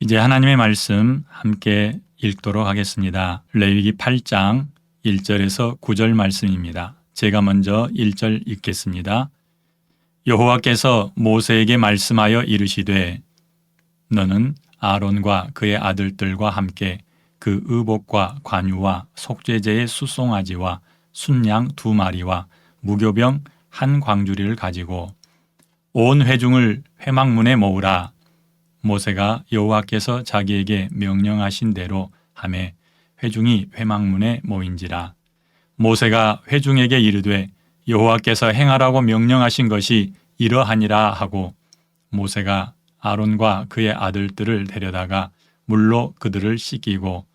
이제 하나님의 말씀 함께 읽도록 하겠습니다. 레위기 8장 1절에서 9절 말씀입니다. 제가 먼저 1절 읽겠습니다. 여호와께서 모세에게 말씀하여 이르시되 너는 아론과 그의 아들들과 함께 그 의복과 관유와 속죄제의 수송아지와 순양 2마리와 무교병 1광주리를 가지고 온 회중을 회막문에 모으라. 모세가 여호와께서 자기에게 명령하신 대로 하매 회중이 회막문에 모인지라. 모세가 회중에게 이르되 여호와께서 행하라고 명령하신 것이 이러하니라 하고 모세가 아론과 그의 아들들을 데려다가 물로 그들을 씻기고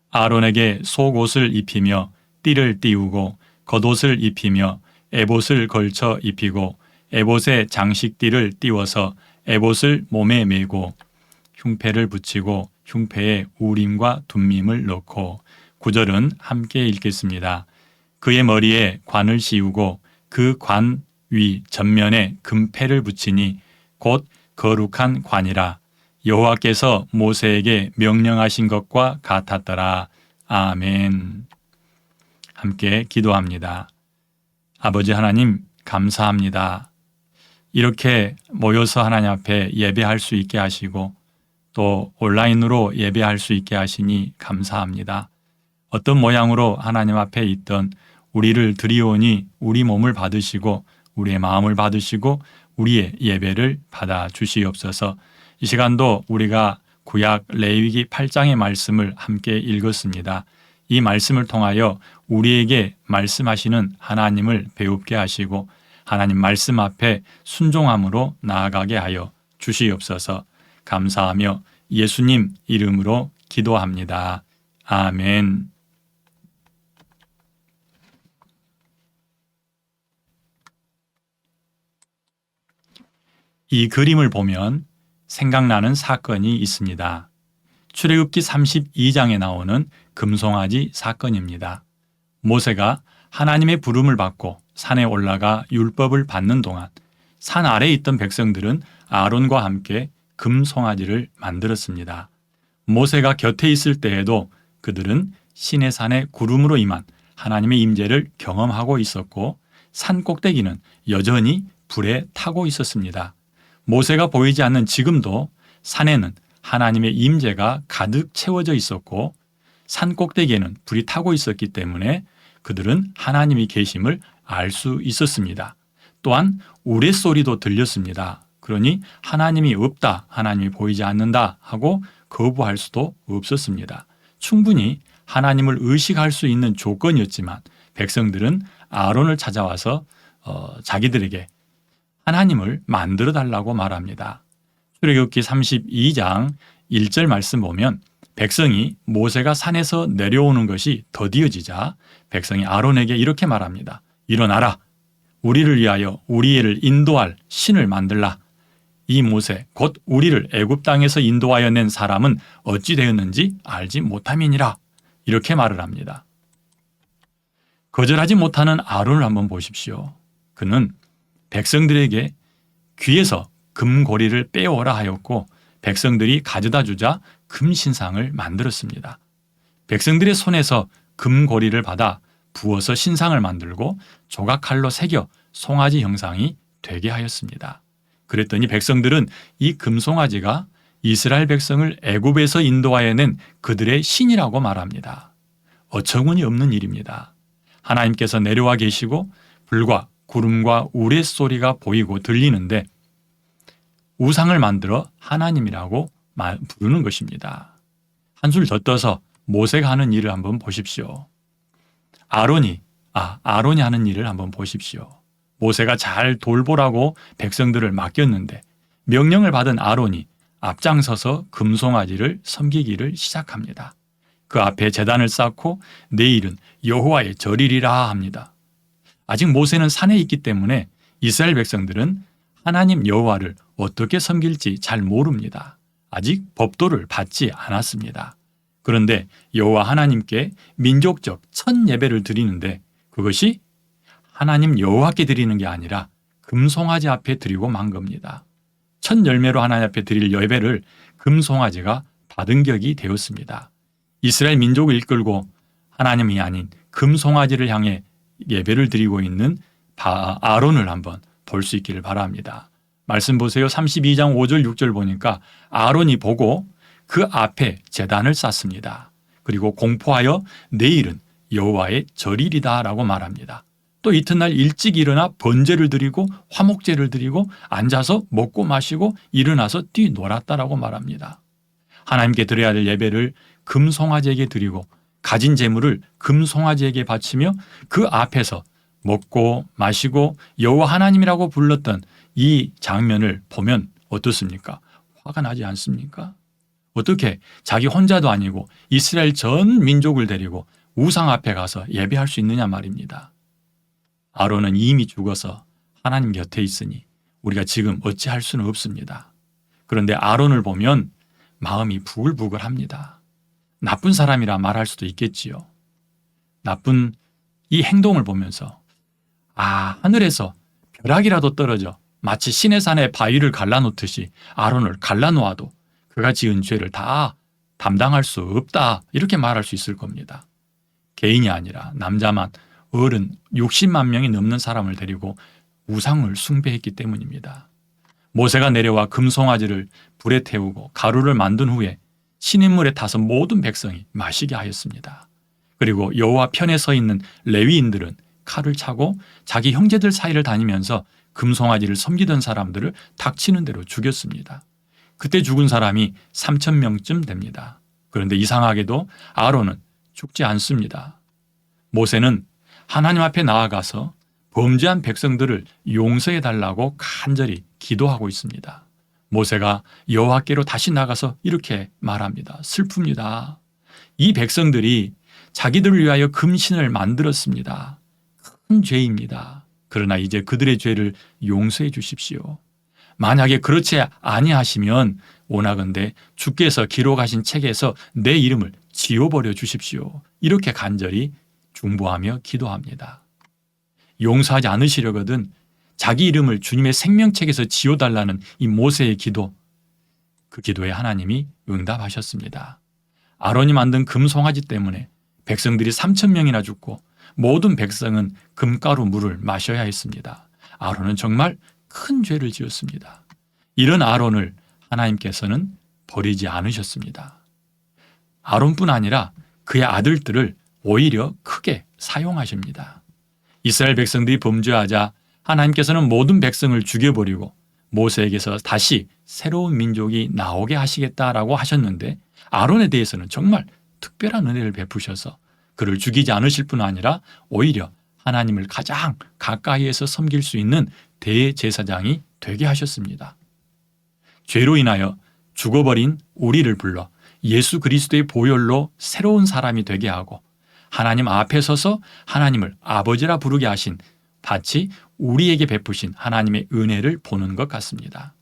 아론에게 속옷을 입히며 띠를 띠우고 겉옷을 입히며 에봇을 걸쳐 입히고 에봇에 장식띠를 띠워서 에봇을 몸에 메고 흉패를 붙이고 흉패에 우림과 둠밈을 넣고 9절은 함께 읽겠습니다. 그의 머리에 관을 씌우고 그 관 위 전면에 금패를 붙이니 곧 거룩한 관이라. 여호와께서 모세에게 명령하신 것과 같았더라. 아멘. 함께 기도합니다. 아버지 하나님 감사합니다. 이렇게 모여서 하나님 앞에 예배할 수 있게 하시고 또 온라인으로 예배할 수 있게 하시니 감사합니다. 어떤 모양으로 하나님 앞에 있던 우리를 드리오니 우리 몸을 받으시고 우리의 마음을 받으시고 우리의 예배를 받아 주시옵소서. 이 시간도 우리가 구약 레위기 8장의 말씀을 함께 읽었습니다. 이 말씀을 통하여 우리에게 말씀하시는 하나님을 배웁게 하시고 하나님 말씀 앞에 순종함으로 나아가게 하여 주시옵소서. 감사하며 예수님 이름으로 기도합니다. 아멘. 이 그림을 보면 생각나는 사건이 있습니다. 출애굽기 32장에 나오는 금송아지 사건입니다. 모세가 하나님의 부름을 받고 산에 올라가 율법을 받는 동안 산 아래에 있던 백성들은 아론과 함께 금송아지를 만들었습니다. 모세가 곁에 있을 때에도 그들은 시내산의 구름으로 임한 하나님의 임재를 경험하고 있었고 산 꼭대기는 여전히 불에 타고 있었습니다. 모세가 보이지 않는 지금도 산에는 하나님의 임재가 가득 채워져 있었고 산 꼭대기에는 불이 타고 있었기 때문에 그들은 하나님이 계심을 알 수 있었습니다. 또한 우레소리도 들렸습니다. 그러니 하나님이 없다, 하나님이 보이지 않는다 하고 거부할 수도 없었습니다. 충분히 하나님을 의식할 수 있는 조건이었지만 백성들은 아론을 찾아와서 자기들에게 하나님을 만들어 달라고 말합니다. 출애굽기 32장 1절 말씀 보면 백성이 모세가 산에서 내려오는 것이 더디어지자 백성이 아론에게 이렇게 말합니다. 일어나라. 우리를 위하여 우리를 인도할 신을 만들라. 이 모세 곧 우리를 애굽 땅에서 인도하여 낸 사람은 어찌 되었는지 알지 못함이니라. 이렇게 말을 합니다. 거절하지 못하는 아론을 한번 보십시오. 그는 백성들에게 귀에서 금고리를 빼오라 하였고 백성들이 가져다 주자 금신상을 만들었습니다. 백성들의 손에서 금고리를 받아 부어서 신상을 만들고 조각칼로 새겨 송아지 형상이 되게 하였습니다. 그랬더니 백성들은 이 금송아지가 이스라엘 백성을 애굽에서 인도하여 낸 그들의 신이라고 말합니다. 어처구니 없는 일입니다. 하나님께서 내려와 계시고 불과 구름과 우레소리가 보이고 들리는데 우상을 만들어 하나님이라고 부르는 것입니다. 한술 더 떠서 모세가 하는 일을 한번 보십시오. 아론이 하는 일을 한번 보십시오. 모세가 잘 돌보라고 백성들을 맡겼는데 명령을 받은 아론이 앞장서서 금송아지를 섬기기를 시작합니다. 그 앞에 제단을 쌓고 내일은 여호와의 절이리라 합니다. 아직 모세는 산에 있기 때문에 이스라엘 백성들은 하나님 여호와를 어떻게 섬길지 잘 모릅니다. 아직 법도를 받지 않았습니다. 그런데 여호와 하나님께 민족적 첫 예배를 드리는데 그것이 하나님 여호와께 드리는 게 아니라 금송아지 앞에 드리고 만 겁니다. 첫 열매로 하나님 앞에 드릴 예배를 금송아지가 다등격이 되었습니다. 이스라엘 민족을 이끌고 하나님이 아닌 금송아지를 향해 예배를 드리고 있는 아론을 한번 볼 수 있기를 바랍니다. 말씀 보세요. 32장 5절 6절 보니까 아론이 보고 그 앞에 제단을 쌓습니다. 그리고 공포하여 내일은 여호와의 절일이다 라고 말합니다. 또 이튿날 일찍 일어나 번제를 드리고 화목제를 드리고 앉아서 먹고 마시고 일어나서 뛰놀았다라고 말합니다. 하나님께 드려야 될 예배를 금송아지에게 드리고 가진 재물을 금송아지에게 바치며 그 앞에서 먹고 마시고 여호와 하나님이라고 불렀던 이 장면을 보면 어떻습니까? 화가 나지 않습니까? 어떻게 자기 혼자도 아니고 이스라엘 전 민족을 데리고 우상 앞에 가서 예배할 수 있느냐 말입니다. 아론은 이미 죽어서 하나님 곁에 있으니 우리가 지금 어찌할 수는 없습니다. 그런데 아론을 보면 마음이 부글부글합니다. 나쁜 사람이라 말할 수도 있겠지요. 나쁜 이 행동을 보면서 하늘에서 벼락이라도 떨어져 마치 시내산의 바위를 갈라놓듯이 아론을 갈라놓아도 그가 지은 죄를 다 담당할 수 없다 이렇게 말할 수 있을 겁니다. 개인이 아니라 남자만 어른 60만 명이 넘는 사람을 데리고 우상을 숭배했기 때문입니다. 모세가 내려와 금송아지를 불에 태우고 가루를 만든 후에 신인물에 타서 모든 백성이 마시게 하였습니다. 그리고 여호와 편에 서 있는 레위인들은 칼을 차고 자기 형제들 사이를 다니면서 금송아지를 섬기던 사람들을 닥치는 대로 죽였습니다. 그때 죽은 사람이 3,000명쯤 됩니다. 그런데 이상하게도 아론은 죽지 않습니다. 모세는 하나님 앞에 나아가서 범죄한 백성들을 용서해 달라고 간절히 기도하고 있습니다. 모세가 여호와께로 다시 나가서 이렇게 말합니다. 슬픕니다. 이 백성들이 자기들을 위하여 금신을 만들었습니다. 큰 죄입니다. 그러나 이제 그들의 죄를 용서해 주십시오. 만약에 그렇지 아니하시면 오나건대 주께서 기록하신 책에서 내 이름을 지워버려 주십시오. 이렇게 간절히 중보하며 기도합니다. 용서하지 않으시려거든 자기 이름을 주님의 생명책에서 지워달라는 이 모세의 기도, 그 기도에 하나님이 응답하셨습니다. 아론이 만든 금송아지 때문에 백성들이 3,000명이나 죽고 모든 백성은 금가루 물을 마셔야 했습니다. 아론은 정말 큰 죄를 지었습니다. 이런 아론을 하나님께서는 버리지 않으셨습니다. 아론뿐 아니라 그의 아들들을 오히려 크게 사용하십니다. 이스라엘 백성들이 범죄하자 하나님께서는 모든 백성을 죽여버리고 모세에게서 다시 새로운 민족이 나오게 하시겠다라고 하셨는데 아론에 대해서는 정말 특별한 은혜를 베푸셔서 그를 죽이지 않으실 뿐 아니라 오히려 하나님을 가장 가까이에서 섬길 수 있는 대제사장이 되게 하셨습니다. 죄로 인하여 죽어버린 우리를 불러 예수 그리스도의 보혈로 새로운 사람이 되게 하고 하나님 앞에 서서 하나님을 아버지라 부르게 하신 마치 우리에게 베푸신 하나님의 은혜를 보는 것 같습니다.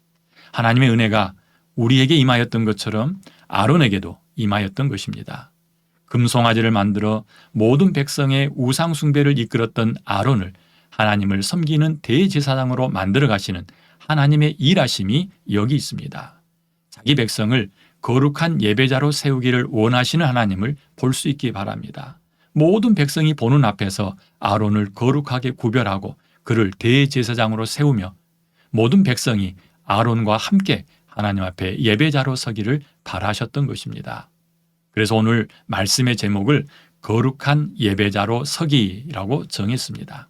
하나님의 은혜가 우리에게 임하였던 것처럼 아론에게도 임하였던 것입니다. 금송아지를 만들어 모든 백성의 우상 숭배를 이끌었던 아론을 하나님을 섬기는 대제사장으로 만들어 가시는 하나님의 일하심이 여기 있습니다. 자기 백성을 거룩한 예배자로 세우기를 원하시는 하나님을 볼 수 있기 바랍니다. 모든 백성이 보는 앞에서 아론을 거룩하게 구별하고 그를 대제사장으로 세우며 모든 백성이 아론과 함께 하나님 앞에 예배자로 서기를 바라셨던 것입니다. 그래서 오늘 말씀의 제목을 거룩한 예배자로 서기라고 정했습니다.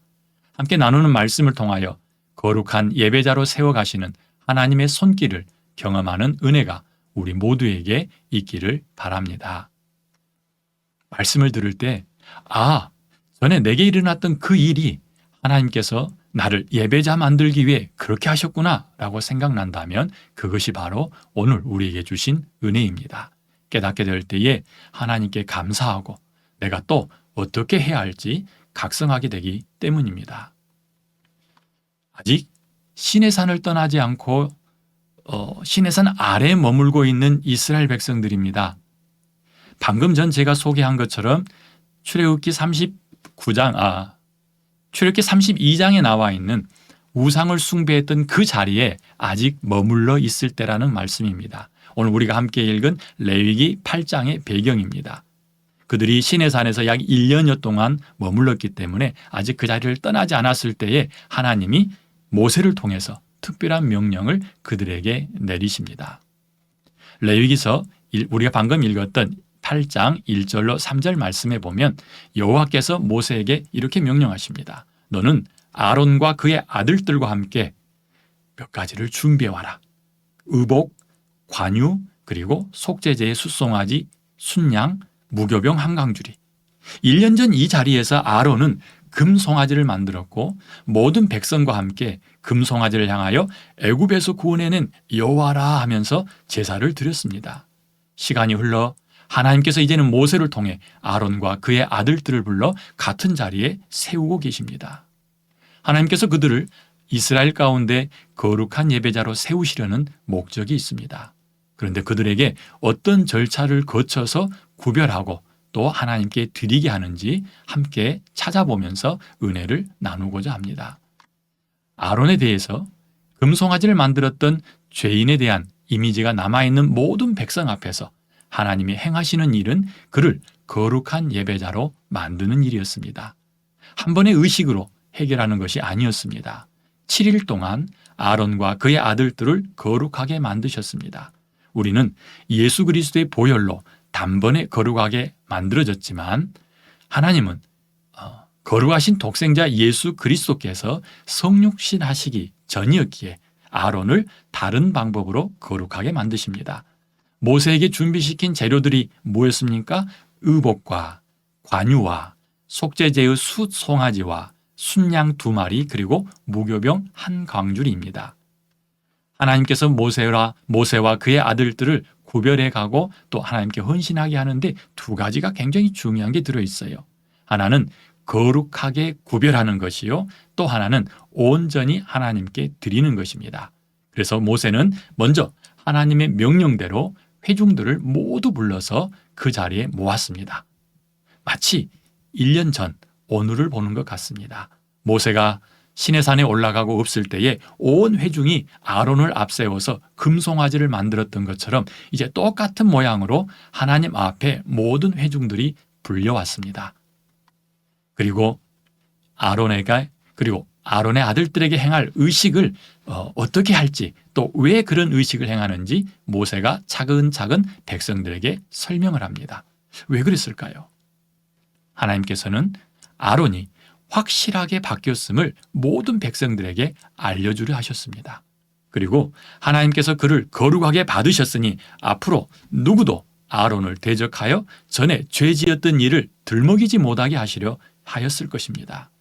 함께 나누는 말씀을 통하여 거룩한 예배자로 세워가시는 하나님의 손길을 경험하는 은혜가 우리 모두에게 있기를 바랍니다. 말씀을 들을 때 전에 내게 일어났던 그 일이 하나님께서 나를 예배자 만들기 위해 그렇게 하셨구나 라고 생각난다면 그것이 바로 오늘 우리에게 주신 은혜입니다. 깨닫게 될 때에 하나님께 감사하고 내가 또 어떻게 해야 할지 각성하게 되기 때문입니다. 아직 시내산을 떠나지 않고 시내산 아래에 머물고 있는 이스라엘 백성들입니다. 방금 전 제가 소개한 것처럼 출애굽기 32장에 나와 있는 우상을 숭배했던 그 자리에 아직 머물러 있을 때라는 말씀입니다. 오늘 우리가 함께 읽은 레위기 8장의 배경입니다. 그들이 시내산에서 약 1년여 동안 머물렀기 때문에 아직 그 자리를 떠나지 않았을 때에 하나님이 모세를 통해서 특별한 명령을 그들에게 내리십니다. 레위기서 우리가 방금 읽었던 8장 1절로 3절 말씀에 보면 여호와께서 모세에게 이렇게 명령하십니다. 너는 아론과 그의 아들들과 함께 몇 가지를 준비해와라. 의복, 관유, 그리고 속죄제의 숫송아지, 순양, 무교병 한 강주리. 1년 전 이 자리에서 아론은 금송아지를 만들었고 모든 백성과 함께 금송아지를 향하여 애굽에서 구원해낸 여호와라 하면서 제사를 드렸습니다. 시간이 흘러 하나님께서 이제는 모세를 통해 아론과 그의 아들들을 불러 같은 자리에 세우고 계십니다. 하나님께서 그들을 이스라엘 가운데 거룩한 예배자로 세우시려는 목적이 있습니다. 그런데 그들에게 어떤 절차를 거쳐서 구별하고 또 하나님께 드리게 하는지 함께 찾아보면서 은혜를 나누고자 합니다. 아론에 대해서 금송아지를 만들었던 죄인에 대한 이미지가 남아있는 모든 백성 앞에서 하나님이 행하시는 일은 그를 거룩한 예배자로 만드는 일이었습니다. 한 번의 의식으로 해결하는 것이 아니었습니다. 7일 동안 아론과 그의 아들들을 거룩하게 만드셨습니다. 우리는 예수 그리스도의 보혈로 단번에 거룩하게 만들어졌지만 하나님은 거룩하신 독생자 예수 그리스도께서 성육신 하시기 전이었기에 아론을 다른 방법으로 거룩하게 만드십니다. 모세에게 준비시킨 재료들이 뭐였습니까? 의복과 관유와 속죄제의 숫송아지와 순양 2마리 그리고 무교병 한 광주리입니다. 하나님께서 모세와 그의 아들들을 구별해 가고 또 하나님께 헌신하게 하는데 2가지가 굉장히 중요한 게 들어있어요. 하나는 거룩하게 구별하는 것이요. 또 하나는 온전히 하나님께 드리는 것입니다. 그래서 모세는 먼저 하나님의 명령대로 회중들을 모두 불러서 그 자리에 모았습니다. 마치 1년 전 오늘을 보는 것 같습니다. 모세가 시내산에 올라가고 없을 때에 온 회중이 아론을 앞세워서 금송아지를 만들었던 것처럼 이제 똑같은 모양으로 하나님 앞에 모든 회중들이 불려왔습니다. 그리고 아론의 아들들에게 행할 의식을 어떻게 할지 또 왜 그런 의식을 행하는지 모세가 차근차근 백성들에게 설명을 합니다. 왜 그랬을까요? 하나님께서는 아론이 확실하게 바뀌었음을 모든 백성들에게 알려주려 하셨습니다. 그리고 하나님께서 그를 거룩하게 받으셨으니 앞으로 누구도 아론을 대적하여 전에 죄지었던 일을 들먹이지 못하게 하시려 하였을 것입니다.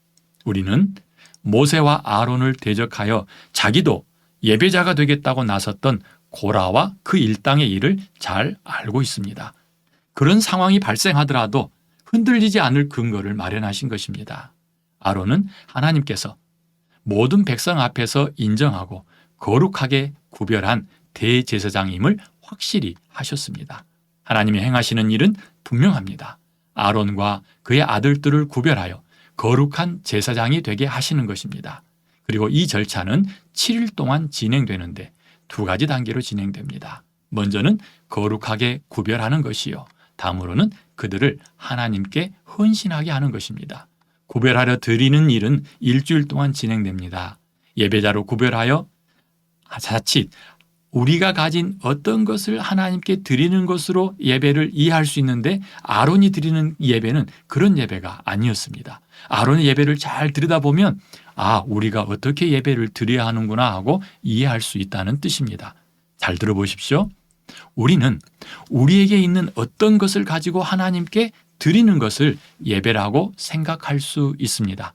우리는 모세와 아론을 대적하여 자기도 예배자가 되겠다고 나섰던 고라와 그 일당의 일을 잘 알고 있습니다. 그런 상황이 발생하더라도 흔들리지 않을 근거를 마련하신 것입니다. 아론은 하나님께서 모든 백성 앞에서 인정하고 거룩하게 구별한 대제사장임을 확실히 하셨습니다. 하나님이 행하시는 일은 분명합니다. 아론과 그의 아들들을 구별하여 거룩한 제사장이 되게 하시는 것입니다. 그리고 이 절차는 7일 동안 진행되는데 2가지 단계로 진행됩니다. 먼저는 거룩하게 구별하는 것이요. 다음으로는 그들을 하나님께 헌신하게 하는 것입니다. 구별하려 드리는 일은 일주일 동안 진행됩니다. 예배자로 구별하여 자칫 우리가 가진 어떤 것을 하나님께 드리는 것으로 예배를 이해할 수 있는데 아론이 드리는 예배는 그런 예배가 아니었습니다. 아론의 예배를 잘 들여다보면 우리가 어떻게 예배를 드려야 하는구나 하고 이해할 수 있다는 뜻입니다. 잘 들어보십시오. 우리는 우리에게 있는 어떤 것을 가지고 하나님께 드리는 것을 예배라고 생각할 수 있습니다.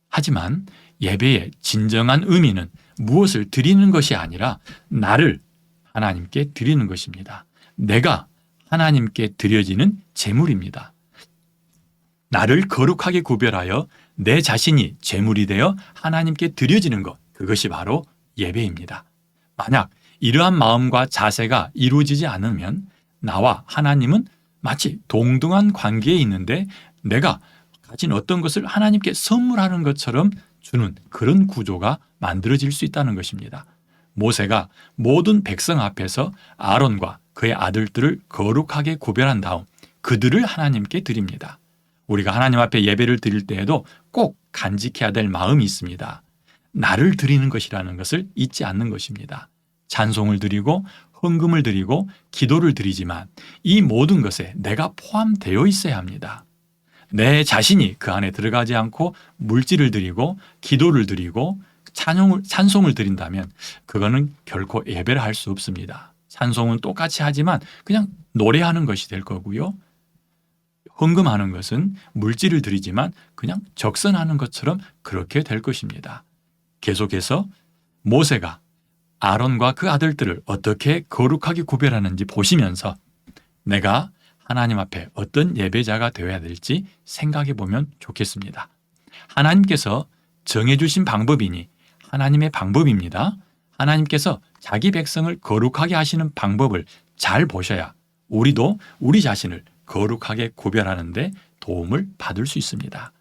하지만 예배의 진정한 의미는 무엇을 드리는 것이 아니라 나를 하나님께 드리는 것입니다. 내가 하나님께 드려지는 제물입니다. 나를 거룩하게 구별하여 내 자신이 제물이 되어 하나님께 드려지는 것, 그것이 바로 예배입니다. 만약 이러한 마음과 자세가 이루어지지 않으면 나와 하나님은 마치 동등한 관계에 있는데 내가 가진 어떤 것을 하나님께 선물하는 것처럼 주는 그런 구조가 만들어질 수 있다는 것입니다. 모세가 모든 백성 앞에서 아론과 그의 아들들을 거룩하게 구별한 다음 그들을 하나님께 드립니다. 우리가 하나님 앞에 예배를 드릴 때에도 꼭 간직해야 될 마음이 있습니다. 나를 드리는 것이라는 것을 잊지 않는 것입니다. 찬송을 드리고 헌금을 드리고 기도를 드리지만 이 모든 것에 내가 포함되어 있어야 합니다. 내 자신이 그 안에 들어가지 않고 물질을 드리고 기도를 드리고 찬송을 드린다면 그거는 결코 예배를 할 수 없습니다. 찬송은 똑같이 하지만 그냥 노래하는 것이 될 거고요. 헌금하는 것은 물질을 드리지만 그냥 적선하는 것처럼 그렇게 될 것입니다. 계속해서 모세가 아론과 그 아들들을 어떻게 거룩하게 구별하는지 보시면서 내가 하나님 앞에 어떤 예배자가 되어야 될지 생각해 보면 좋겠습니다. 하나님께서 정해주신 방법이니 하나님의 방법입니다. 하나님께서 자기 백성을 거룩하게 하시는 방법을 잘 보셔야 우리도 우리 자신을 거룩하게 구별하는 데 도움을 받을 수 있습니다.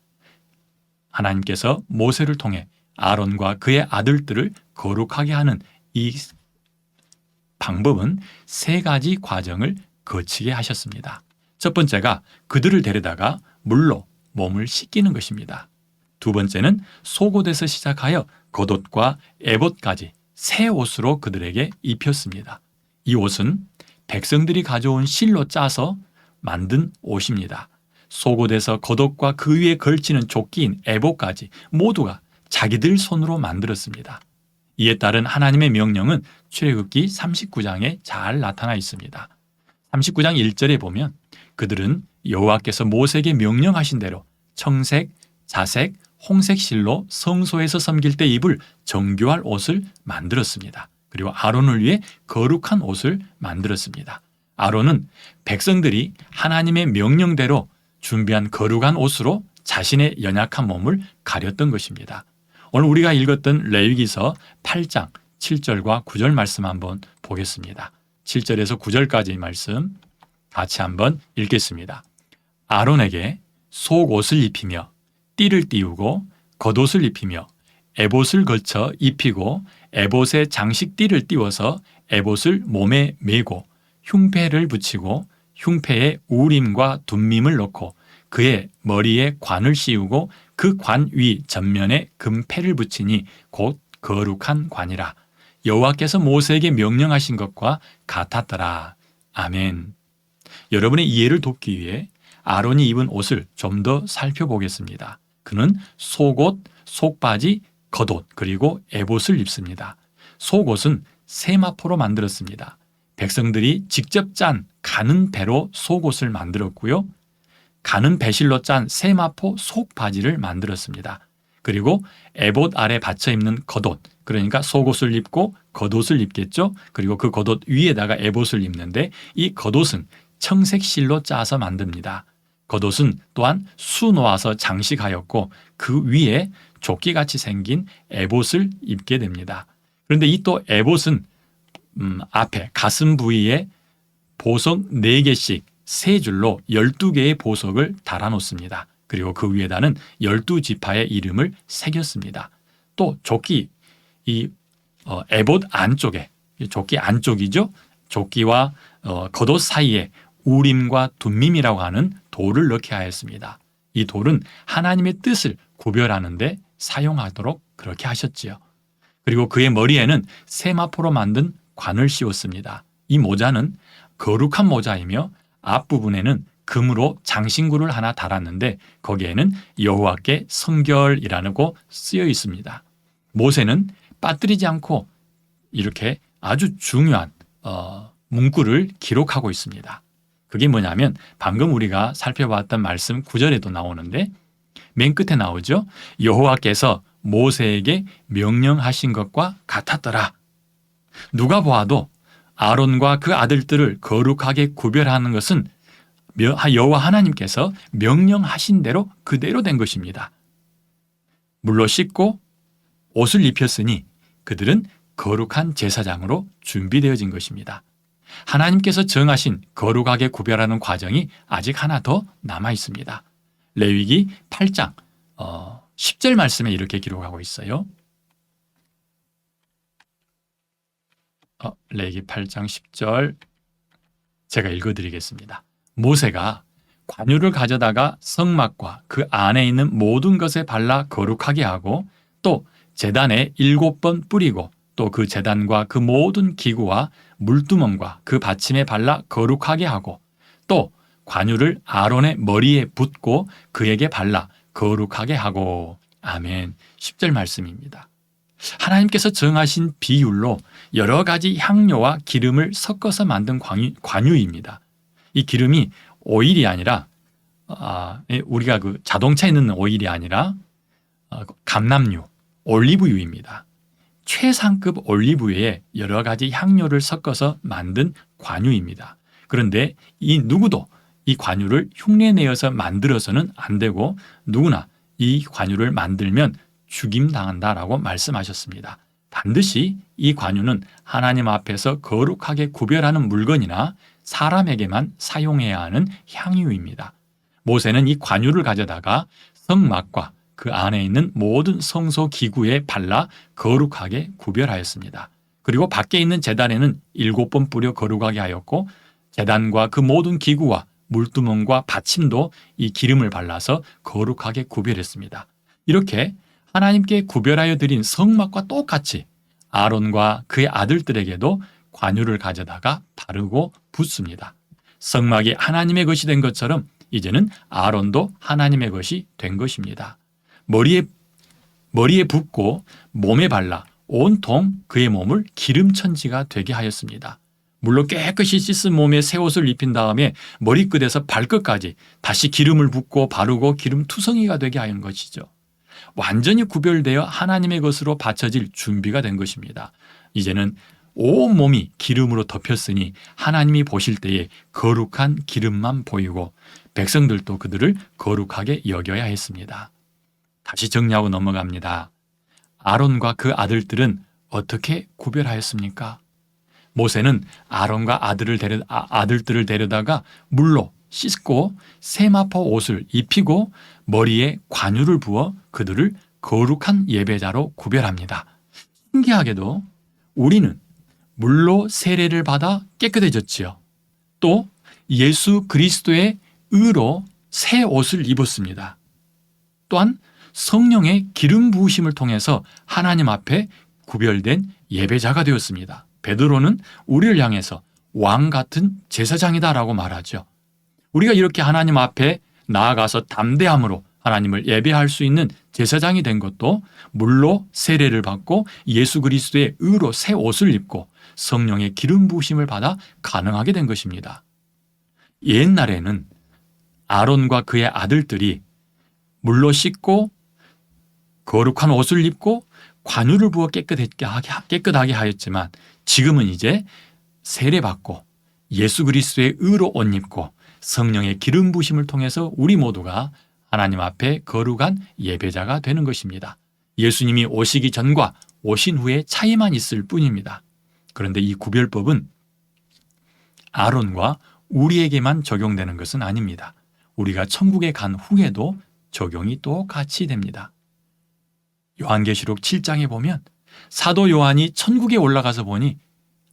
하나님께서 모세를 통해 아론과 그의 아들들을 거룩하게 하는 이 방법은 세 가지 과정을 거치게 하셨습니다. 첫 번째가 그들을 데려다가 물로 몸을 씻기는 것입니다. 두 번째는 속옷에서 시작하여 겉옷과 에봇까지 새 옷으로 그들에게 입혔습니다. 이 옷은 백성들이 가져온 실로 짜서 만든 옷입니다. 속옷에서 겉옷과 그 위에 걸치는 조끼인 에봇까지 모두가 자기들 손으로 만들었습니다. 이에 따른 하나님의 명령은 출애굽기 39장에 잘 나타나 있습니다. 39장 1절에 보면 그들은 여호와께서 모세에게 명령하신 대로 청색, 자색, 홍색 실로 성소에서 섬길 때 입을 정교할 옷을 만들었습니다. 그리고 아론을 위해 거룩한 옷을 만들었습니다. 아론은 백성들이 하나님의 명령대로 준비한 거룩한 옷으로 자신의 연약한 몸을 가렸던 것입니다. 오늘 우리가 읽었던 레위기서 8장 7절과 9절 말씀 한번 보겠습니다. 7절에서 9절까지 말씀 같이 한번 읽겠습니다. 아론에게 속옷을 입히며 띠를 띄우고 겉옷을 입히며 에봇을 걸쳐 입히고 에봇에 장식띠를 띄워서 에봇을 몸에 메고 흉패를 붙이고 흉패에 우림과 둠밈을 넣고 그의 머리에 관을 씌우고 그 관 위 전면에 금패를 붙이니 곧 거룩한 관이라. 여호와께서 모세에게 명령하신 것과 같았더라. 아멘. 여러분의 이해를 돕기 위해 아론이 입은 옷을 좀 더 살펴보겠습니다. 그는 속옷, 속바지, 겉옷 그리고 에봇을 입습니다. 속옷은 세마포로 만들었습니다. 백성들이 직접 짠 가는 배로 속옷을 만들었고요. 가는 배실로 짠 세마포 속바지를 만들었습니다. 그리고 에봇 아래 받쳐 입는 겉옷, 그러니까 속옷을 입고 겉옷을 입겠죠. 그리고 그 겉옷 위에다가 에봇을 입는데 이 겉옷은 청색 실로 짜서 만듭니다. 겉옷은 또한 수 놓아서 장식하였고 그 위에 조끼같이 생긴 에봇을 입게 됩니다. 그런데 이 또 에봇은 앞에 가슴 부위에 보석 4개씩 3줄로 12개의 보석을 달아놓습니다. 그리고 그 위에다는 12지파의 이름을 새겼습니다. 또 조끼, 이 에봇 안쪽에, 조끼 안쪽이죠. 조끼와 겉옷 사이에 우림과 둠밈이라고 하는 돌을 넣게 하였습니다. 이 돌은 하나님의 뜻을 구별하는 데 사용하도록 그렇게 하셨지요. 그리고 그의 머리에는 세마포로 만든 관을 씌웠습니다. 이 모자는 거룩한 모자이며 앞부분에는 금으로 장신구를 하나 달았는데 거기에는 여호와께 성결이라고 쓰여 있습니다. 모세는 빠뜨리지 않고 이렇게 아주 중요한 문구를 기록하고 있습니다. 그게 뭐냐면 방금 우리가 살펴봤던 말씀 9절에도 나오는데 맨 끝에 나오죠. 여호와께서 모세에게 명령하신 것과 같았더라. 누가 보아도 아론과 그 아들들을 거룩하게 구별하는 것은 여호와 하나님께서 명령하신 대로 그대로 된 것입니다. 물로 씻고 옷을 입혔으니 그들은 거룩한 제사장으로 준비되어진 것입니다. 하나님께서 정하신 거룩하게 구별하는 과정이 아직 하나 더 남아 있습니다. 레위기 8장 10절 말씀에 이렇게 기록하고 있어요. 레위기 8장 10절 제가 읽어드리겠습니다. 모세가 관유를 가져다가 성막과 그 안에 있는 모든 것에 발라 거룩하게 하고 또 제단에 7번 뿌리고 또 그 제단과 그 모든 기구와 물두멍과 그 받침에 발라 거룩하게 하고 또 관유를 아론의 머리에 붓고 그에게 발라 거룩하게 하고. 아멘. 10절 말씀입니다. 하나님께서 정하신 비율로 여러 가지 향료와 기름을 섞어서 만든 관유입니다. 이 기름이 오일이 아니라 우리가 그 자동차에 넣는 오일이 아니라 감람유, 올리브유입니다. 최상급 올리브유에 여러 가지 향료를 섞어서 만든 관유입니다. 그런데 이 누구도 이 관유를 흉내내어서 만들어서는 안 되고 누구나 이 관유를 만들면 죽임당한다라고 말씀하셨습니다. 반드시 이 관유는 하나님 앞에서 거룩하게 구별하는 물건이나 사람에게만 사용해야 하는 향유입니다. 모세는 이 관유를 가져다가 성막과 그 안에 있는 모든 성소 기구에 발라 거룩하게 구별하였습니다. 그리고 밖에 있는 제단에는 7번 뿌려 거룩하게 하였고 제단과 그 모든 기구와 물두멍과 받침도 이 기름을 발라서 거룩하게 구별했습니다. 이렇게 하나님께 구별하여 드린 성막과 똑같이 아론과 그의 아들들에게도 관유를 가져다가 바르고 붓습니다. 성막이 하나님의 것이 된 것처럼 이제는 아론도 하나님의 것이 된 것입니다. 머리에 붓고 몸에 발라 온통 그의 몸을 기름천지가 되게 하였습니다. 물로 깨끗이 씻은 몸에 새 옷을 입힌 다음에 머리끝에서 발끝까지 다시 기름을 붓고 바르고 기름 투성이가 되게 하는 것이죠. 완전히 구별되어 하나님의 것으로 바쳐질 준비가 된 것입니다. 이제는 온 몸이 기름으로 덮였으니 하나님이 보실 때에 거룩한 기름만 보이고 백성들도 그들을 거룩하게 여겨야 했습니다. 다시 정리하고 넘어갑니다. 아론과 그 아들들은 어떻게 구별하였습니까? 모세는 아론과 아들들을 데려다가 물로 씻고 세마포 옷을 입히고 머리에 관유를 부어 그들을 거룩한 예배자로 구별합니다. 신기하게도 우리는 물로 세례를 받아 깨끗해졌지요. 또 예수 그리스도의 의로 새 옷을 입었습니다. 또한 성령의 기름 부으심을 통해서 하나님 앞에 구별된 예배자가 되었습니다. 베드로는 우리를 향해서 왕 같은 제사장이다라고 말하죠. 우리가 이렇게 하나님 앞에 나아가서 담대함으로 하나님을 예배할 수 있는 제사장이 된 것도 물로 세례를 받고 예수 그리스도의 의로 새 옷을 입고 성령의 기름 부으심을 받아 가능하게 된 것입니다. 옛날에는 아론과 그의 아들들이 물로 씻고 거룩한 옷을 입고 관유를 부어 깨끗하게 하였지만 지금은 이제 세례받고 예수 그리스도의 의로 옷 입고 성령의 기름 부으심을 통해서 우리 모두가 하나님 앞에 거룩한 예배자가 되는 것입니다. 예수님이 오시기 전과 오신 후에 차이만 있을 뿐입니다. 그런데 이 구별법은 아론과 우리에게만 적용되는 것은 아닙니다. 우리가 천국에 간 후에도 적용이 똑같이 됩니다. 요한계시록 7장에 보면 사도 요한이 천국에 올라가서 보니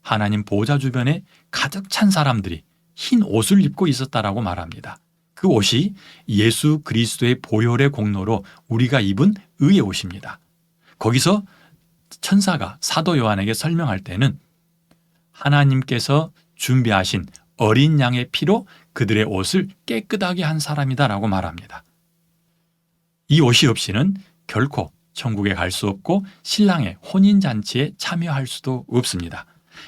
하나님 보좌 주변에 가득 찬 사람들이 흰 옷을 입고 있었다라고 말합니다. 그 옷이 예수 그리스도의 보혈의 공로로 우리가 입은 의의 옷입니다. 거기서 천사가 사도 요한에게 설명할 때는 하나님께서 준비하신 어린 양의 피로 그들의 옷을 깨끗하게 한 사람이다라고 말합니다. 이 옷이 없이는 결코 천국에 갈 수 없고 신랑의 혼인잔치에 참여할 수도 없습니다.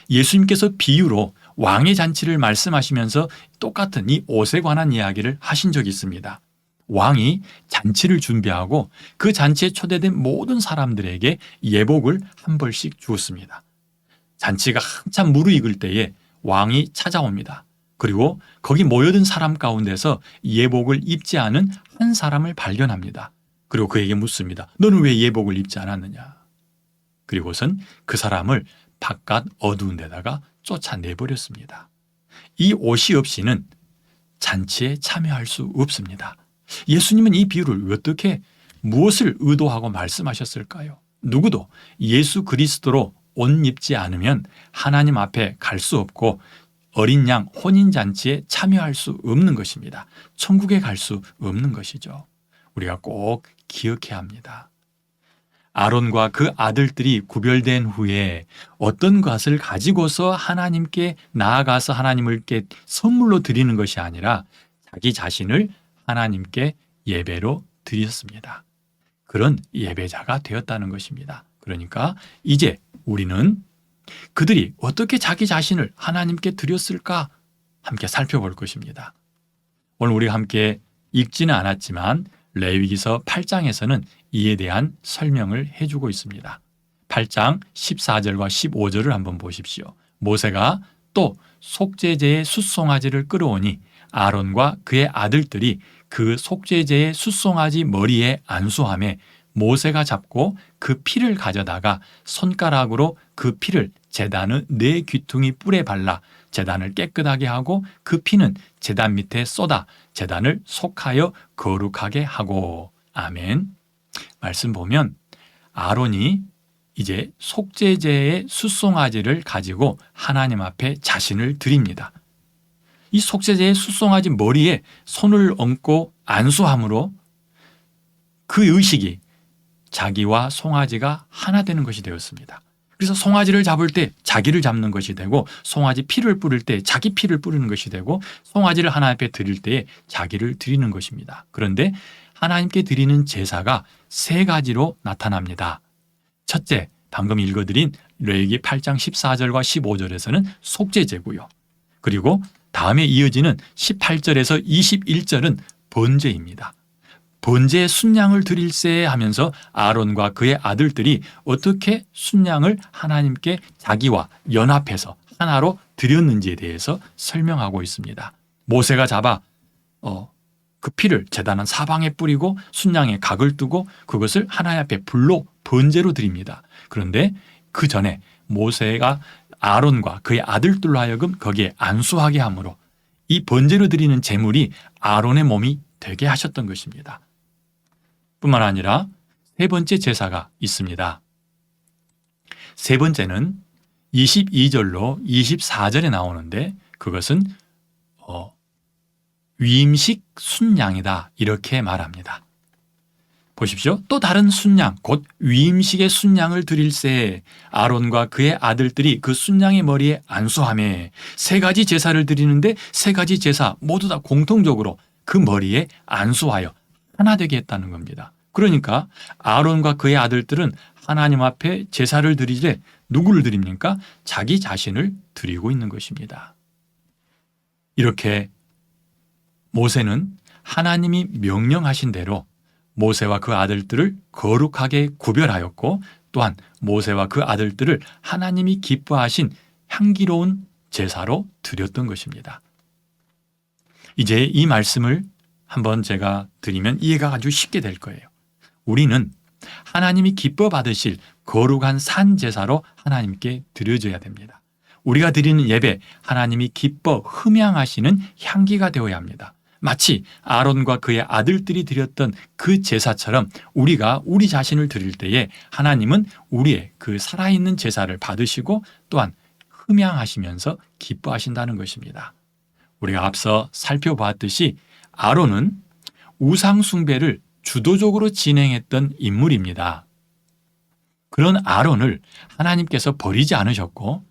예수님께서 비유로 왕의 잔치를 말씀하시면서 똑같은 이 옷에 관한 이야기를 하신 적이 있습니다. 왕이 잔치를 준비하고 그 잔치에 초대된 모든 사람들에게 예복을 한 벌씩 주었습니다. 잔치가 한참 무르익을 때에 왕이 찾아옵니다. 그리고 거기 모여든 사람 가운데서 예복을 입지 않은 한 사람을 발견합니다. 그리고 그에게 묻습니다. 너는 왜 예복을 입지 않았느냐? 그리고선 그 사람을 바깥 어두운 데다가 쫓아내버렸습니다. 이 옷이 없이는 잔치에 참여할 수 없습니다. 예수님은 이 비유를 어떻게 무엇을 의도하고 말씀하셨을까요? 누구도 예수 그리스도로 옷 입지 않으면 하나님 앞에 갈 수 없고 어린 양 혼인잔치에 참여할 수 없는 것입니다. 천국에 갈 수 없는 것이죠. 우리가 꼭 기억해야 합니다. 아론과 그 아들들이 구별된 후에 어떤 것을 가지고서 하나님께 나아가서 하나님께 선물로 드리는 것이 아니라 자기 자신을 하나님께 예배로 드렸습니다. 그런 예배자가 되었다는 것입니다. 그러니까 이제 우리는 그들이 어떻게 자기 자신을 하나님께 드렸을까 함께 살펴볼 것입니다. 오늘 우리가 함께 읽지는 않았지만 레위기서 8장에서는 이에 대한 설명을 해주고 있습니다. 8장 14절과 15절을 한번 보십시오. 모세가 또 속죄제의 숫송아지를 끌어오니 아론과 그의 아들들이 그 속죄제의 숫송아지 머리에 안수하며 모세가 잡고 그 피를 가져다가 손가락으로 그 피를 제단의 네 귀퉁이 뿔에 발라 제단을 깨끗하게 하고 그 피는 제단 밑에 쏟아 제단을 속하여 거룩하게 하고. 아멘. 말씀 보면 아론이 이제 속죄제의 숫송아지를 가지고 하나님 앞에 자신을 드립니다. 이 속죄제의 숫송아지 머리에 손을 얹고 안수함으로 그 의식이 자기와 송아지가 하나 되는 것이 되었습니다. 그래서 송아지를 잡을 때 자기를 잡는 것이 되고 송아지 피를 뿌릴 때 자기 피를 뿌리는 것이 되고 송아지를 하나님 앞에 드릴 때에 자기를 드리는 것입니다. 그런데 하나님께 드리는 제사가 세 가지로 나타납니다. 첫째, 방금 읽어드린 레위기 8장 14절과 15절에서는 속죄제고요. 그리고 다음에 이어지는 18절에서 21절은 번제입니다. 번제의 순양을 드릴세 하면서 아론과 그의 아들들이 어떻게 순양을 하나님께 자기와 연합해서 하나로 드렸는지에 대해서 설명하고 있습니다. 모세가 잡아 그 피를 제단 사방에 뿌리고 순양에 각을 두고 그것을 하나님 앞에 불로 번제로 드립니다. 그런데 그 전에 모세가 아론과 그의 아들들로 하여금 거기에 안수하게 함으로 이 번제로 드리는 제물이 아론의 몸이 되게 하셨던 것입니다. 뿐만 아니라 세 번째 제사가 있습니다. 세 번째는 22절로 24절에 나오는데 그것은 위임식 순양이다 이렇게 말합니다. 보십시오. 또 다른 순양 곧 위임식의 순양을 드릴세 아론과 그의 아들들이 그 순양의 머리에 안수하며 세 가지 제사를 드리는데 세 가지 제사 모두 다 공통적으로 그 머리에 안수하여 하나 되게 했다는 겁니다. 그러니까 아론과 그의 아들들은 하나님 앞에 제사를 드리되 누구를 드립니까? 자기 자신을 드리고 있는 것입니다. 이렇게 모세는 하나님이 명령하신 대로 모세와 그 아들들을 거룩하게 구별하였고 또한 모세와 그 아들들을 하나님이 기뻐하신 향기로운 제사로 드렸던 것입니다. 이제 이 말씀을 한번 제가 드리면 이해가 아주 쉽게 될 거예요. 우리는 하나님이 기뻐 받으실 거룩한 산 제사로 하나님께 드려져야 됩니다. 우리가 드리는 예배, 하나님이 기뻐 흠양하시는 향기가 되어야 합니다. 마치 아론과 그의 아들들이 드렸던 그 제사처럼 우리가 우리 자신을 드릴 때에 하나님은 우리의 그 살아있는 제사를 받으시고 또한 흠양하시면서 기뻐하신다는 것입니다. 우리가 앞서 살펴보았듯이 아론은 우상 숭배를 주도적으로 진행했던 인물입니다. 그런 아론을 하나님께서 버리지 않으셨고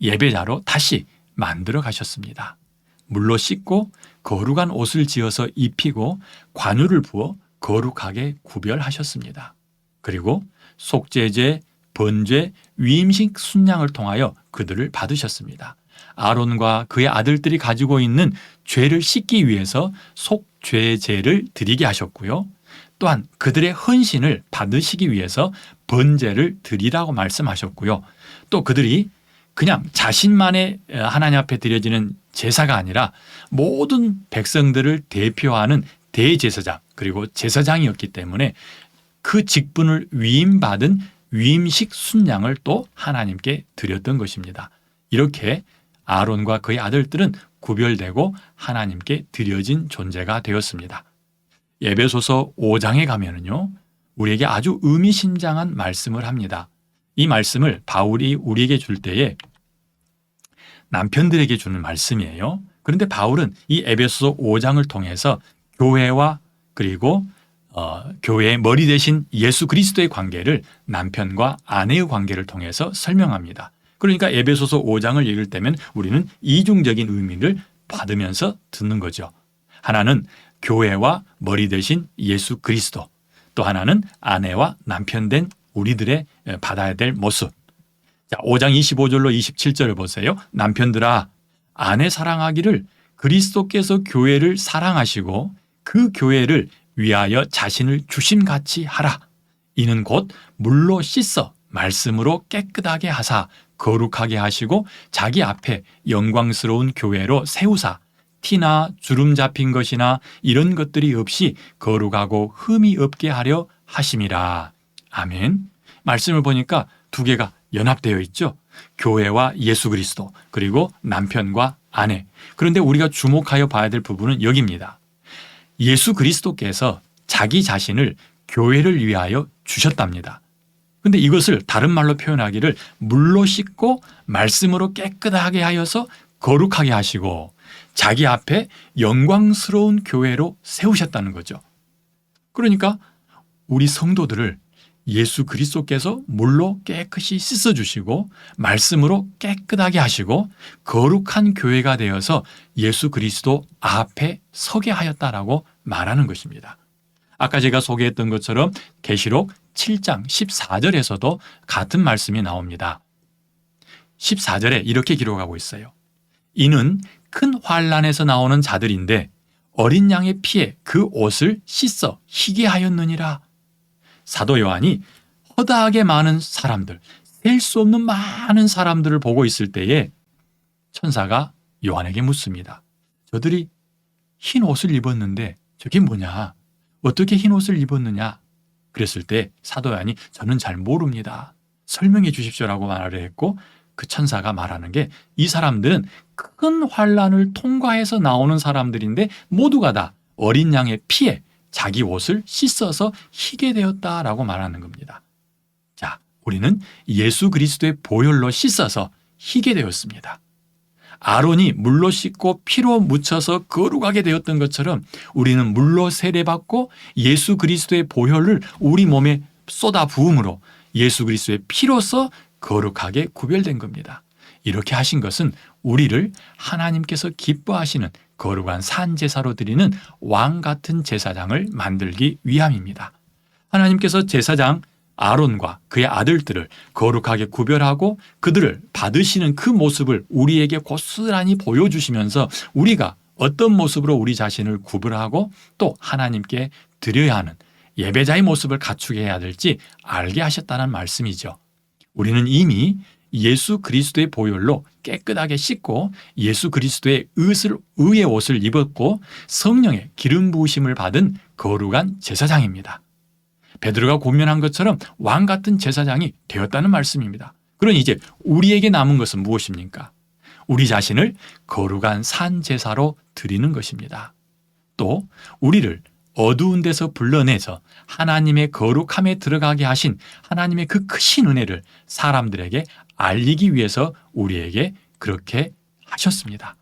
예배자로 다시 만들어 가셨습니다. 물로 씻고 거룩한 옷을 지어서 입히고 관유를 부어 거룩하게 구별하셨습니다. 그리고 속죄제, 번제, 위임식 순양을 통하여 그들을 받으셨습니다. 아론과 그의 아들들이 가지고 있는 죄를 씻기 위해서 속죄제를 드리게 하셨고요. 또한 그들의 헌신을 받으시기 위해서 번제를 드리라고 말씀하셨고요. 또 그들이 그냥 자신만의 하나님 앞에 드려지는 제사가 아니라 모든 백성들을 대표하는 대제사장 그리고 제사장이었기 때문에 그 직분을 위임받은 위임식 순양을 또 하나님께 드렸던 것입니다. 이렇게 아론과 그의 아들들은 구별되고 하나님께 드려진 존재가 되었습니다. 에베소서 5장에 가면은요, 우리에게 아주 의미심장한 말씀을 합니다. 이 말씀을 바울이 우리에게 줄 때에 남편들에게 주는 말씀이에요. 그런데 바울은 이 에베소서 5장을 통해서 교회와 그리고 교회의 머리 대신 예수 그리스도의 관계를 남편과 아내의 관계를 통해서 설명합니다. 그러니까 에베소서 5장을 읽을 때면 우리는 이중적인 의미를 받으면서 듣는 거죠. 하나는 교회와 머리 대신 예수 그리스도, 또 하나는 아내와 남편 된 우리들의 받아야 될 모습. 자, 5장 25절로 27절을 보세요. 남편들아, 아내 사랑하기를 그리스도께서 교회를 사랑하시고 그 교회를 위하여 자신을 주심같이 하라. 이는 곧 물로 씻어 말씀으로 깨끗하게 하사 거룩하게 하시고 자기 앞에 영광스러운 교회로 세우사 티나 주름 잡힌 것이나 이런 것들이 없이 거룩하고 흠이 없게 하려 하심이라. 아멘. 말씀을 보니까 두 개가 연합되어 있죠. 교회와 예수 그리스도, 그리고 남편과 아내. 그런데 우리가 주목하여 봐야 될 부분은 여기입니다. 예수 그리스도께서 자기 자신을 교회를 위하여 주셨답니다. 그런데 이것을 다른 말로 표현하기를 물로 씻고 말씀으로 깨끗하게 하여서 거룩하게 하시고 자기 앞에 영광스러운 교회로 세우셨다는 거죠. 그러니까 우리 성도들을 예수 그리스도께서 물로 깨끗이 씻어주시고 말씀으로 깨끗하게 하시고 거룩한 교회가 되어서 예수 그리스도 앞에 서게 하였다라고 말하는 것입니다. 아까 제가 소개했던 것처럼 계시록 7장 14절에서도 같은 말씀이 나옵니다. 14절에 이렇게 기록하고 있어요. 이는 큰 환난에서 나오는 자들인데 어린 양의 피에 그 옷을 씻어 희게 하였느니라. 사도 요한이 허다하게 많은 사람들, 셀 수 없는 많은 사람들을 보고 있을 때에 천사가 요한에게 묻습니다. 저들이 흰 옷을 입었는데 저게 뭐냐? 어떻게 흰 옷을 입었느냐? 그랬을 때 사도 요한이 저는 잘 모릅니다. 설명해 주십시오라고 말을 했고 그 천사가 말하는 게 이 사람들은 큰 환난을 통과해서 나오는 사람들인데 모두가 다 어린 양의 피에 자기 옷을 씻어서 희게 되었다라고 말하는 겁니다. 자, 우리는 예수 그리스도의 보혈로 씻어서 희게 되었습니다. 아론이 물로 씻고 피로 묻혀서 거룩하게 되었던 것처럼 우리는 물로 세례받고 예수 그리스도의 보혈을 우리 몸에 쏟아 부음으로 예수 그리스도의 피로서 거룩하게 구별된 겁니다. 이렇게 하신 것은 우리를 하나님께서 기뻐하시는 거룩한 산제사로 드리는 왕 같은 제사장을 만들기 위함입니다. 하나님께서 제사장 아론과 그의 아들들을 거룩하게 구별하고 그들을 받으시는 그 모습을 우리에게 고스란히 보여주시면서 우리가 어떤 모습으로 우리 자신을 구별하고 또 하나님께 드려야 하는 예배자의 모습을 갖추게 해야 될지 알게 하셨다는 말씀이죠. 우리는 이미 예수 그리스도의 보혈로 깨끗하게 씻고 예수 그리스도의 의의 옷을 입었고 성령의 기름 부으심을 받은 거룩한 제사장입니다. 베드로가 고면한 것처럼 왕 같은 제사장이 되었다는 말씀입니다. 그러니 이제 우리에게 남은 것은 무엇입니까? 우리 자신을 거룩한 산 제사로 드리는 것입니다. 또 우리를 어두운 데서 불러내서 하나님의 거룩함에 들어가게 하신 하나님의 그 크신 은혜를 사람들에게 알리기 위해서 우리에게 그렇게 하셨습니다.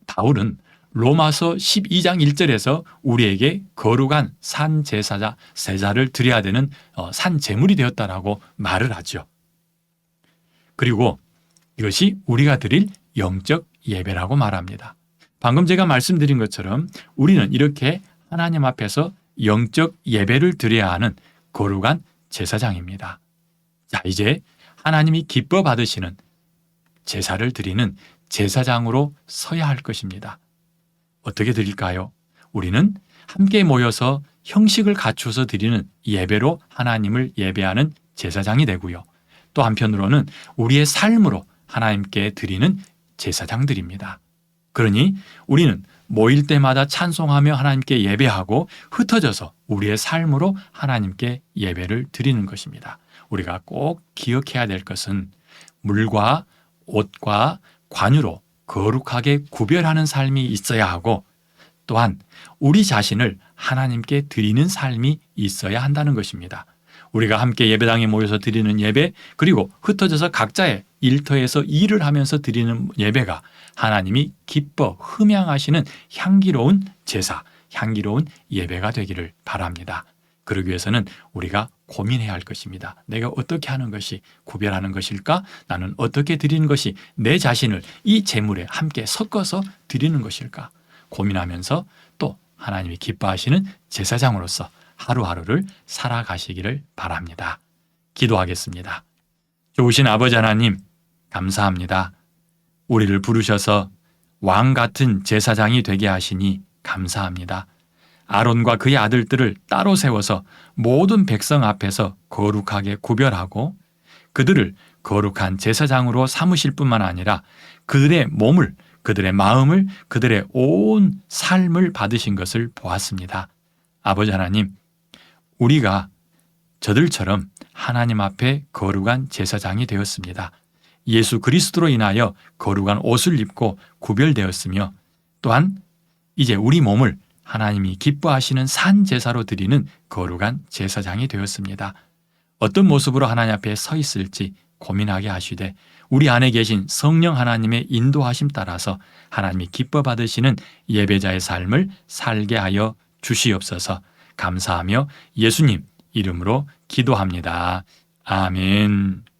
바울은 로마서 12장 1절에서 우리에게 거룩한 산제사를 드려야 되는 산제물이 되었다라고 말을 하죠. 그리고 이것이 우리가 드릴 영적 예배라고 말합니다. 방금 제가 말씀드린 것처럼 우리는 이렇게 하나님 앞에서 영적 예배를 드려야 하는 거룩한 제사장입니다. 자, 이제 하나님이 기뻐 받으시는 제사를 드리는 제사장으로 서야 할 것입니다. 어떻게 드릴까요? 우리는 함께 모여서 형식을 갖춰서 드리는 예배로 하나님을 예배하는 제사장이 되고요. 또 한편으로는 우리의 삶으로 하나님께 드리는 제사장들입니다. 그러니 우리는 모일 때마다 찬송하며 하나님께 예배하고 흩어져서 우리의 삶으로 하나님께 예배를 드리는 것입니다. 우리가 꼭 기억해야 될 것은 물과 옷과 관유로 거룩하게 구별하는 삶이 있어야 하고 또한 우리 자신을 하나님께 드리는 삶이 있어야 한다는 것입니다. 우리가 함께 예배당에 모여서 드리는 예배, 그리고 흩어져서 각자의 일터에서 일을 하면서 드리는 예배가 하나님이 기뻐 흠양하시는 향기로운 제사, 향기로운 예배가 되기를 바랍니다. 그러기 위해서는 우리가 고민해야 할 것입니다. 내가 어떻게 하는 것이 구별하는 것일까? 나는 어떻게 드리는 것이 내 자신을 이 제물에 함께 섞어서 드리는 것일까? 고민하면서 또 하나님이 기뻐하시는 제사장으로서 하루하루를 살아가시기를 바랍니다. 기도하겠습니다. 좋으신 아버지 하나님, 감사합니다. 우리를 부르셔서 왕 같은 제사장이 되게 하시니 감사합니다. 아론과 그의 아들들을 따로 세워서 모든 백성 앞에서 거룩하게 구별하고 그들을 거룩한 제사장으로 삼으실 뿐만 아니라 그들의 몸을, 그들의 마음을, 그들의 온 삶을 받으신 것을 보았습니다. 아버지 하나님, 우리가 저들처럼 하나님 앞에 거룩한 제사장이 되었습니다. 예수 그리스도로 인하여 거룩한 옷을 입고 구별되었으며 또한 이제 우리 몸을 하나님이 기뻐하시는 산 제사로 드리는 거룩한 제사장이 되었습니다. 어떤 모습으로 하나님 앞에 서 있을지 고민하게 하시되 우리 안에 계신 성령 하나님의 인도하심 따라서 하나님이 기뻐 받으시는 예배자의 삶을 살게 하여 주시옵소서. 감사하며 예수님 이름으로 기도합니다. 아멘.